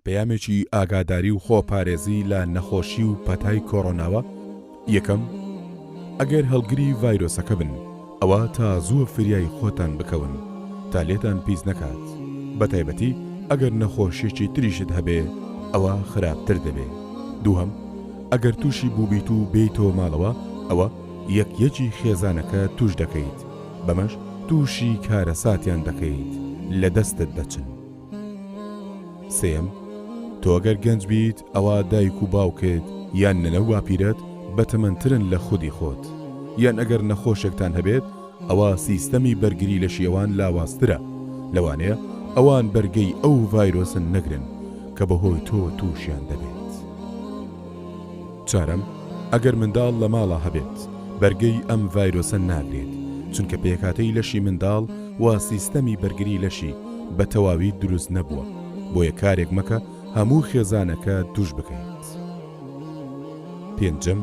پەیامێکی ئاگاداری و خۆپارێزی لە نەخۆشی و پەتای کۆڕۆناوە. یەکەم، ئەگەر هەڵگری ڤایرۆسەکە بن ئەوە تا زووە فریای خۆتان بکەون تا لێتان پیس نەکات. بەتایبەتی ئەگەر نەخۆشیێکی تریشت هەبێ ئەوە خراپتر دەبێ. دووهەم، ئەگەر تووشی بووبیت و بێیتەوە ماڵەوە ئەوە یەکیەکی خێزانەکە توش دەکەیت، بەمەش تووشی کارەساتیان دەکەیت لە دەستت دەچن. سێم، تۆ ئەگەر گەنج بیت ئەوە دایک و باوکت یان نەنە و باپیرەت بەتەمەنترن لە خودی خۆت، یان ئەگەر نەخۆشێکتان هەبێت ئەوە سیستەمی بەرگری لە شێوان لاوازترە، لەوانەیە ئەوان بەرگەی ئەو ڤایرۆسن نەگرن کە بەهۆی تۆ تووشیان دەبێت. چارەم، ئەگەر منداڵ لە ماڵە هەبێت بەرگەی ئەم ڤایرۆسە ناگرێت، چونکە پێکاتەی لەشی منداڵ و سیستەمی بەرگری لەشی بە تەواوی دروست نەبووە، بۆیە کارێک مەکە هەموو خێزانەکە توش بکەیت. پێنجەم،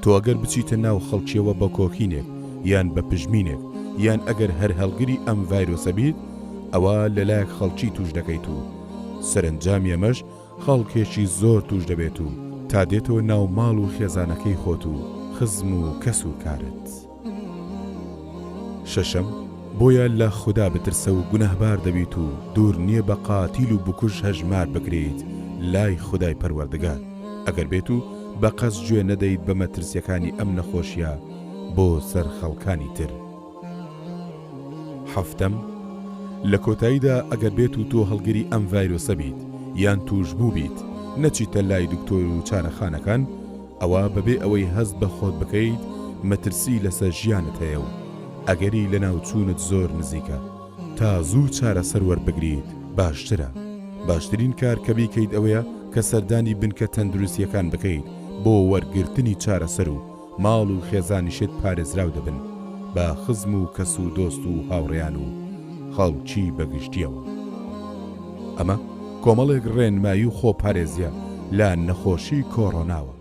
تۆ ئەگەر بچیتە ناو خەڵکیەوە بە کۆکینێک یان بە پژمینێک یان ئەگەر هەر هەڵگری ئەم ڤایرۆسە بیت ئەوە لەلایەک خەڵکی توش دەکەیت و سەرنجامی ئەمەش خەڵکێکی زۆر توش دەبێت و تا دێتەوە ناو ماڵ و خێزانەکەی خۆت و خزم و کەس و کارت. شەشەم، بۆیە لە خوددا بترسە و گونەهبار دەبیت و دوور نییە بە قاتیل و بکوش هەژمار بکرێت لای خودای پەروەردگار ئەگەر بێت و بە قەس گوێ نەدەیت بە مەترسیەکانی ئەم نەخۆشیە بۆ سەر خەڵکانی تر. حەفتەم، لە کۆتاییدا ئەگەر بێت و تۆ هەڵگری ئەم ڤایرۆسە بیت یان توش بوو بیت نەچیتە لای دکتۆر و چارەخانەکان ئەوە بەبێ ئەوەی هەست بە خۆت بکەیت مەترسی لەسەر ژیانت هەیە و ئەگەری لە ناوچوونت زۆر نزیکە تا زوو چارەسەر وەربگریت باشترە. باشترین کار کە بیکەیت ئەوەیە کە سەردانی بنکە تەندروستیەکان بکەیت بۆ وەرگرتنی چارەسەر و ماڵ و خێزانیشت پارێزراو دەبن بە خزم و کەس و دۆست و هاوڕێیان و خەڵکی بەگشتیەوە. ئەمە کۆمەڵێک ڕێنمایی و خۆپارێزیە لە نەخۆشی کۆڕۆناوە.